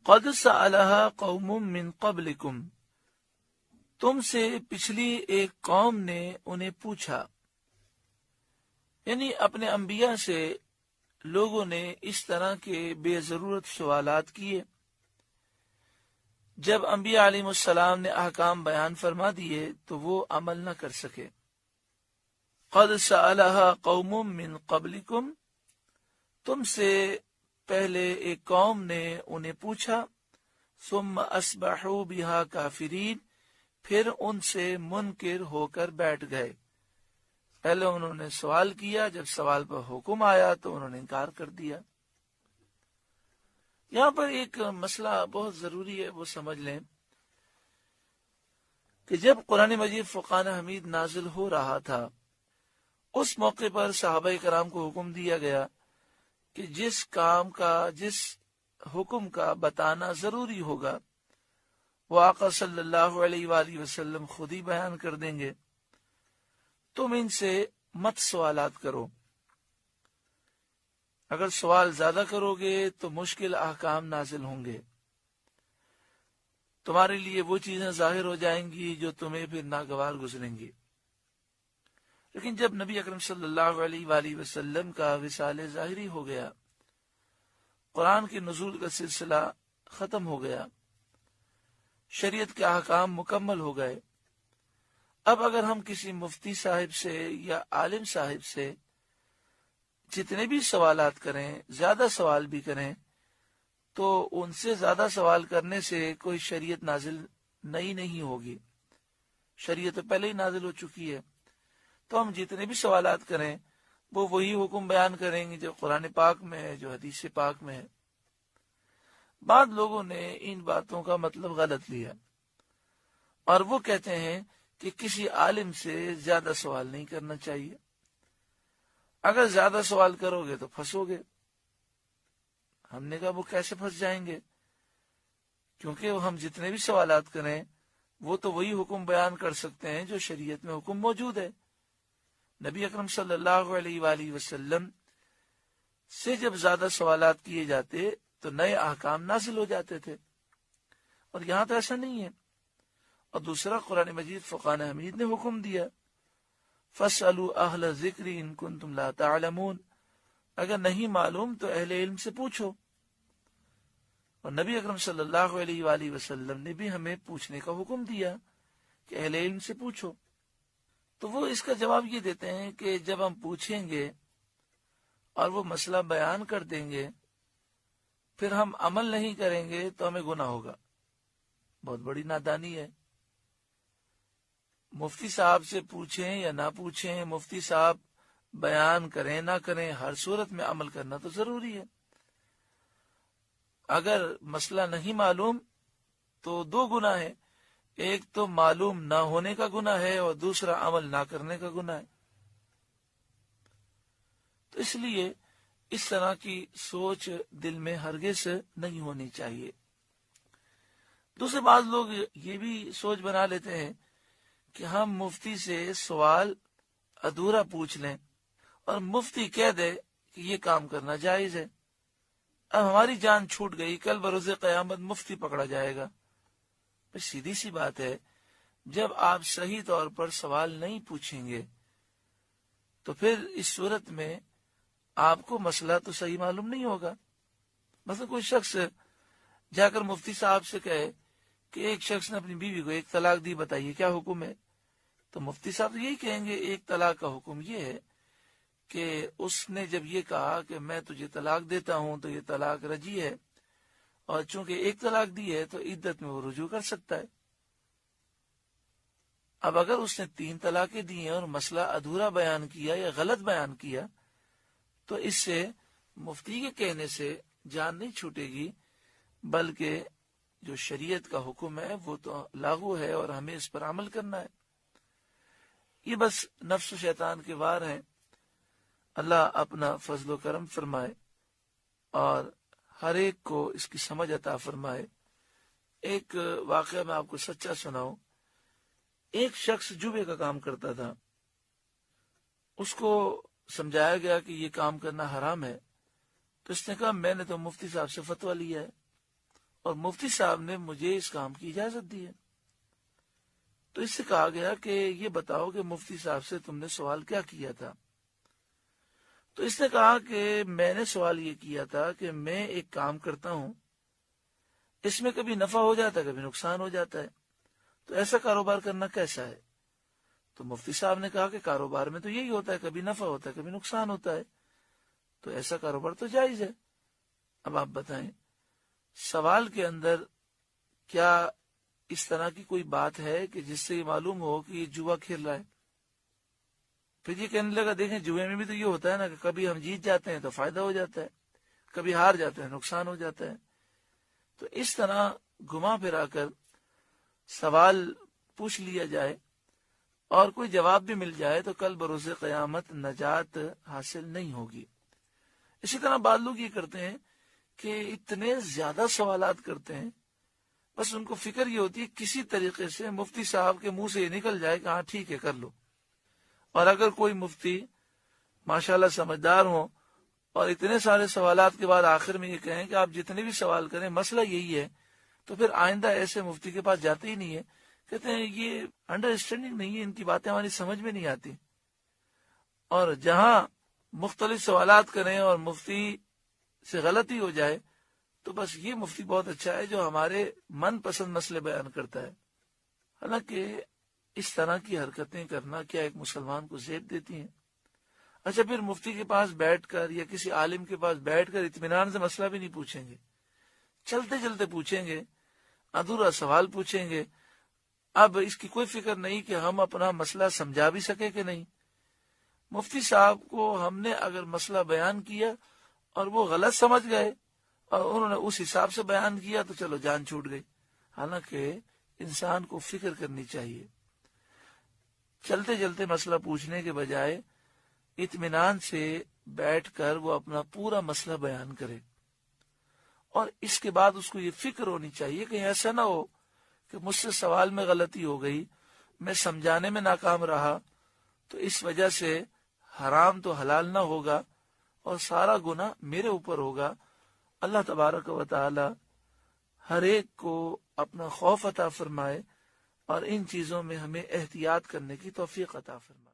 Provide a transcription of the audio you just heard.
قد سألها قوم من قبلکم، تم سے پچھلی ایک قوم نے انہیں پوچھا، یعنی اپنے انبیاء سے لوگوں نے اس طرح کے بے ضرورت سوالات کیے جب انبیاء علیہ السلام نے احکام بیان فرما دیے تو وہ عمل نہ کر سکے۔ قد سألها قوم من قبلکم، تم سے پہلے ایک قوم نے انہیں پوچھا، ثم اصبحوا بها کافرین، پھر ان سے منکر ہو کر بیٹھ گئے۔ پہلے انہوں نے سوال کیا، جب سوال پر حکم آیا تو انہوں نے انکار کر دیا۔ یہاں پر ایک مسئلہ بہت ضروری ہے، وہ سمجھ لیں کہ جب قرآن مجید فرقان حمید نازل ہو رہا تھا، اس موقع پر صحابہ کرام کو حکم دیا گیا کہ جس کام کا، جس حکم کا بتانا ضروری ہوگا وہ آقا صلی اللہ علیہ وآلہ وسلم خود ہی بیان کر دیں گے، تم ان سے مت سوالات کرو۔ اگر سوال زیادہ کرو گے تو مشکل احکام نازل ہوں گے، تمہارے لیے وہ چیزیں ظاہر ہو جائیں گی جو تمہیں پھر ناگوار گزریں گی۔ لیکن جب نبی اکرم صلی اللہ علیہ وآلہ وسلم کا وصال ظاہری ہو گیا، قرآن کے نزول کا سلسلہ ختم ہو گیا، شریعت کے احکام مکمل ہو گئے، اب اگر ہم کسی مفتی صاحب سے یا عالم صاحب سے جتنے بھی سوالات کریں، زیادہ سوال بھی کریں، تو ان سے زیادہ سوال کرنے سے کوئی شریعت نازل نئی نہیں ہوگی، شریعت تو پہلے ہی نازل ہو چکی ہے۔ تو ہم جتنے بھی سوالات کریں وہ وہی حکم بیان کریں گے جو قرآن پاک میں ہے، جو حدیث پاک میں ہے۔ بعض لوگوں نے ان باتوں کا مطلب غلط لیا اور وہ کہتے ہیں کہ کسی عالم سے زیادہ سوال نہیں کرنا چاہیے، اگر زیادہ سوال کرو گے تو پھنسو گے۔ ہم نے کہا وہ کیسے پھنس جائیں گے؟ کیونکہ ہم جتنے بھی سوالات کریں وہ تو وہی حکم بیان کر سکتے ہیں جو شریعت میں حکم موجود ہے۔ نبی اکرم صلی اللہ علیہ وآلہ وسلم سے جب زیادہ سوالات کیے جاتے تو نئے احکام نازل ہو جاتے تھے، اور یہاں تو ایسا نہیں ہے۔ اور دوسرا، قرآن مجید فرقان حمید نے حکم دیا، فَاسْأَلُوا أَهْلَ الذِّكْرِ إِن كُنتُمْ لَا تَعْلَمُونَ، اگر نہیں معلوم تو اہل علم سے پوچھو۔ اور نبی اکرم صلی اللہ علیہ وآلہ وسلم نے بھی ہمیں پوچھنے کا حکم دیا کہ اہل علم سے پوچھو۔ تو وہ اس کا جواب یہ دیتے ہیں کہ جب ہم پوچھیں گے اور وہ مسئلہ بیان کر دیں گے، پھر ہم عمل نہیں کریں گے تو ہمیں گناہ ہوگا۔ بہت بڑی نادانی ہے۔ مفتی صاحب سے پوچھیں یا نہ پوچھیں، مفتی صاحب بیان کریں نہ کریں، ہر صورت میں عمل کرنا تو ضروری ہے۔ اگر مسئلہ نہیں معلوم تو دو گناہ ہے، ایک تو معلوم نہ ہونے کا گناہ ہے اور دوسرا عمل نہ کرنے کا گناہ ہے۔ تو اس لیے اس طرح کی سوچ دل میں ہرگز نہیں ہونی چاہیے۔ دوسرے بعض لوگ یہ بھی سوچ بنا لیتے ہیں کہ ہم مفتی سے سوال ادھورا پوچھ لیں اور مفتی کہہ دے کہ یہ کام کرنا جائز ہے، اب ہماری جان چھوٹ گئی، کل بروز قیامت مفتی پکڑا جائے گا۔ سیدھی سی بات ہے، جب آپ صحیح طور پر سوال نہیں پوچھیں گے تو پھر اس صورت میں آپ کو مسئلہ تو صحیح معلوم نہیں ہوگا۔ مثلا کوئی شخص جا کر مفتی صاحب سے کہے کہ ایک شخص نے اپنی بیوی کو ایک طلاق دی، بتائیے کیا حکم ہے؟ تو مفتی صاحب یہی کہیں گے ایک طلاق کا حکم یہ ہے کہ اس نے جب یہ کہا کہ میں تجھے طلاق دیتا ہوں تو یہ طلاق رجعی ہے، اور چونکہ ایک طلاق دی ہے تو عدت میں وہ رجوع کر سکتا ہے۔ اب اگر اس نے 3 طلاقیں دی ہیں اور مسئلہ ادھورا بیان کیا یا غلط بیان کیا تو اس سے مفتی کے کہنے سے جان نہیں چھوٹے گی، بلکہ جو شریعت کا حکم ہے وہ تو لاگو ہے اور ہمیں اس پر عمل کرنا ہے۔ یہ بس نفس و شیطان کے وار ہیں، اللہ اپنا فضل و کرم فرمائے اور ہر ایک کو اس کی سمجھ عطا فرمائے۔ ایک واقعہ میں آپ کو سچا سناؤں۔ ایک شخص جوے کا کام کرتا تھا، اس کو سمجھایا گیا کہ یہ کام کرنا حرام ہے، تو اس نے کہا میں نے تو مفتی صاحب سے فتویٰ لیا ہے اور مفتی صاحب نے مجھے اس کام کی اجازت دی ہے۔ تو اس سے کہا گیا کہ یہ بتاؤ کہ مفتی صاحب سے تم نے سوال کیا کیا تھا؟ تو اس نے کہا کہ میں نے سوال یہ کیا تھا کہ میں ایک کام کرتا ہوں، اس میں کبھی نفع ہو جاتا ہے کبھی نقصان ہو جاتا ہے، تو ایسا کاروبار کرنا کیسا ہے؟ تو مفتی صاحب نے کہا کہ کاروبار میں تو یہی ہوتا ہے، کبھی نفع ہوتا ہے کبھی نقصان ہوتا ہے، تو ایسا کاروبار تو جائز ہے۔ اب آپ بتائیں سوال کے اندر کیا اس طرح کی کوئی بات ہے کہ جس سے یہ معلوم ہو کہ یہ جوا کھیل رہا ہے؟ پھر یہ کہنے لگا دیکھیں جوئے میں بھی تو یہ ہوتا ہے نا کہ کبھی ہم جیت جاتے ہیں تو فائدہ ہو جاتا ہے، کبھی ہار جاتے ہیں نقصان ہو جاتا ہے۔ تو اس طرح گھما پھرا کر سوال پوچھ لیا جائے اور کوئی جواب بھی مل جائے تو کل بروز قیامت نجات حاصل نہیں ہوگی۔ اسی طرح بعض لوگ یہ کرتے ہیں کہ اتنے زیادہ سوالات کرتے ہیں، بس ان کو فکر یہ ہوتی ہے کسی طریقے سے مفتی صاحب کے منہ سے یہ نکل جائے کہ ہاں ٹھیک ہے کر لو۔ اور اگر کوئی مفتی ماشاءاللہ سمجھدار ہوں اور اتنے سارے سوالات کے بعد آخر میں یہ کہیں کہ آپ جتنے بھی سوال کریں مسئلہ یہی ہے، تو پھر آئندہ ایسے مفتی کے پاس جاتے ہی نہیں ہے۔ کہتے ہیں یہ انڈرسٹینڈنگ نہیں ہے، ان کی باتیں ہماری سمجھ میں نہیں آتی۔ اور جہاں مختلف سوالات کریں اور مفتی سے غلطی ہو جائے تو بس یہ مفتی بہت اچھا ہے جو ہمارے من پسند مسئلے بیان کرتا ہے۔ حالانکہ اس طرح کی حرکتیں کرنا کیا ایک مسلمان کو زیب دیتی ہیں؟ اچھا پھر مفتی کے پاس بیٹھ کر یا کسی عالم کے پاس بیٹھ کر اطمینان سے مسئلہ بھی نہیں پوچھیں گے، چلتے چلتے پوچھیں گے، ادھورا سوال پوچھیں گے۔ اب اس کی کوئی فکر نہیں کہ ہم اپنا مسئلہ سمجھا بھی سکے کہ نہیں۔ مفتی صاحب کو ہم نے اگر مسئلہ بیان کیا اور وہ غلط سمجھ گئے اور انہوں نے اس حساب سے بیان کیا تو چلو جان چھوٹ گئی۔ حالانکہ انسان کو فکر کرنی چاہیے، چلتے چلتے مسئلہ پوچھنے کے بجائے اطمینان سے بیٹھ کر وہ اپنا پورا مسئلہ بیان کرے۔ اور اس کے بعد اس کو یہ فکر ہونی چاہیے کہ ایسا نہ ہو کہ مجھ سے سوال میں غلطی ہو گئی، میں سمجھانے میں ناکام رہا، تو اس وجہ سے حرام تو حلال نہ ہوگا اور سارا گناہ میرے اوپر ہوگا۔ اللہ تبارک و تعالی ہر ایک کو اپنا خوف عطا فرمائے اور ان چیزوں میں ہمیں احتیاط کرنے کی توفیق عطا فرمائے۔